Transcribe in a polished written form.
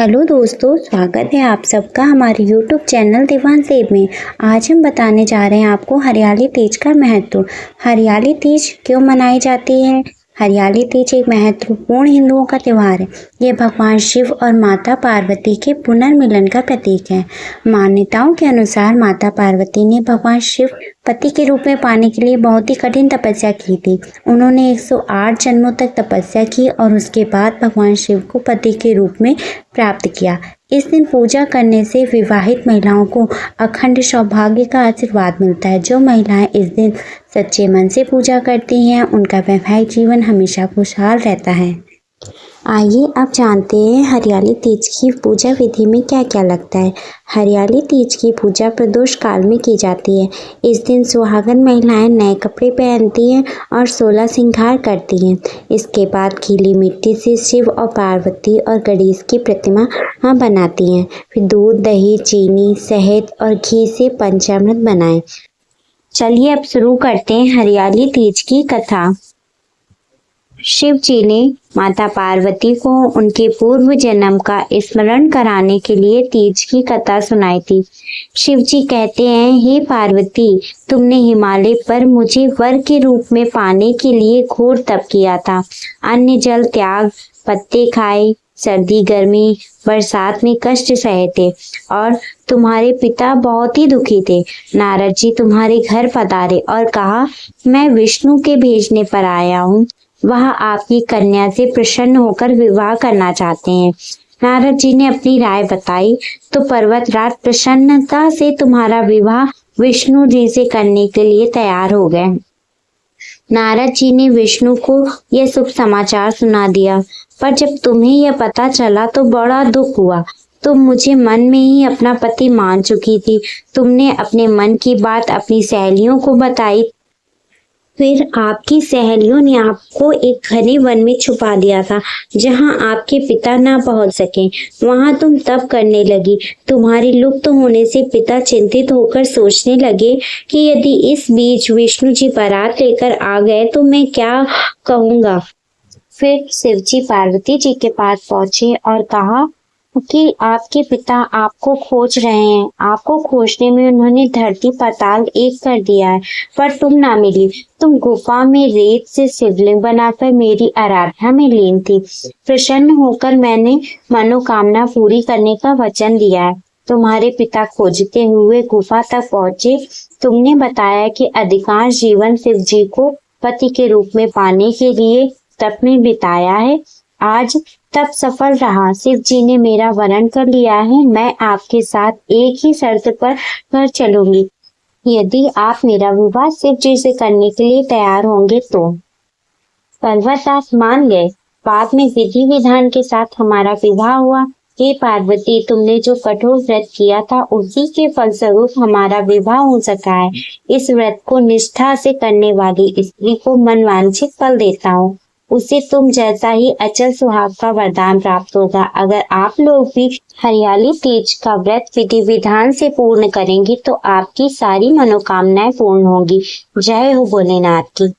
Hello दोस्तों, स्वागत है आप सबका हमारे YouTube चैनल दीवान सेब में। आज हम बताने जा रहे हैं आपको हरियाली तीज का महत्व। हरियाली तीज क्यों मनाई जाती है? हरियाली तीज एक महत्वपूर्ण हिंदुओं का त्यौहार है। ये भगवान शिव और माता पार्वती के पुनर्मिलन का प्रतीक है। मान्यताओं के अनुसार माता पार्वती ने भगवान शिव पति के रूप में पाने के लिए बहुत ही कठिन तपस्या की थी। उन्होंने 108 जन्मों तक तपस्या की और उसके बाद भगवान शिव को पति के रूप में प्राप्त किया। इस दिन पूजा करने से विवाहित महिलाओं को अखंड सौभाग्य का आशीर्वाद मिलता है। जो महिलाएं इस दिन सच्चे मन से पूजा करती हैं, उनका वैवाहिक जीवन हमेशा खुशहाल रहता है। आइए अब जानते हैं हरियाली तीज की पूजा विधि में क्या क्या लगता है। हरियाली तीज की पूजा प्रदोष काल में की जाती है। इस दिन सुहागन महिलाएं नए कपड़े पहनती हैं और 16 श्रृंगार करती हैं। इसके बाद गीली मिट्टी से शिव और पार्वती और गणेश की प्रतिमा बनाती हैं। फिर दूध, दही, चीनी, शहद और घी से पंचामृत बनाएं। चलिए अब शुरू करते हैं हरियाली तीज की कथा। शिव जी ने माता पार्वती को उनके पूर्व जन्म का स्मरण कराने के लिए तीज की कथा सुनाई थी। शिव जी कहते हैं, हे पार्वती, तुमने हिमालय पर मुझे वर के रूप में पाने के लिए घोर तप किया था। अन्न जल त्याग, पत्ते खाए, सर्दी गर्मी बरसात में कष्ट सहे थे और तुम्हारे पिता बहुत ही दुखी थे। नारद जी तुम्हारे घर पधारे और कहा, मैं विष्णु के भेजने पर आया हूँ। वह आपकी कन्या से प्रसन्न होकर विवाह करना चाहते हैं। नारद जी ने अपनी राय बताई तो पर्वतराज प्रसन्नता से तुम्हारा विवाह विष्णु जी से करने के लिए तैयार हो गए। नारद जी ने विष्णु को यह शुभ समाचार सुना दिया, पर जब तुम्हें यह पता चला तो बड़ा दुख हुआ। तुम मुझे मन में ही अपना पति मान चुकी थी। तुमने अपने मन की बात अपनी सहेलियों को बताई। फिर आपकी सहेलियों ने आपको एक घने वन में छुपा दिया था, जहां आपके पिता ना पहुंच सके। वहां तुम तप करने लगी। तुम्हारे लुप्त होने से पिता चिंतित होकर सोचने लगे कि यदि इस बीच विष्णु जी बारात लेकर आ गए तो मैं क्या कहूँगा। फिर शिव जी पार्वती जी के पास पहुंचे और कहा कि आपके पिता आपको खोज रहे हैं। आपको खोजने में उन्होंने धरती पाताल एक कर दिया है, पर तुम ना मिली। तुम गुफा में रेत से शिवलिंग बनाकर मेरी आराधना में लीन थी। प्रसन्न होकर मैंने मनोकामना पूरी करने का वचन दिया है। तुम्हारे पिता खोजते हुए गुफा तक पहुंचे। तुमने बताया कि अधिकांश जीवन शिव जी को पति के रूप में पाने के लिए तप में बिताया है। आज तब सफल रहा। शिव जी ने मेरा वरण कर लिया है। मैं आपके साथ एक ही शर्त पर घर चलूंगी। यदि आप मेरा विवाह शिव जी से करने के लिए तैयार होंगे तो। पर्वतराज मान गए। बाद में विधि विधान के साथ हमारा विवाह हुआ। हे पार्वती, तुमने जो कठोर व्रत किया था उसी के फलस्वरूप हमारा विवाह हो सका है। इस व्रत को निष्ठा से करने वाली स्त्री को मनवांछित फल देता हूँ। उसे तुम जैसा ही अचल सुहाग का वरदान प्राप्त होगा। अगर आप लोग भी हरियाली तीज का व्रत विधि विधान से पूर्ण करेंगे तो आपकी सारी मनोकामनाएं पूर्ण होंगी। जय हो भोलेनाथ की।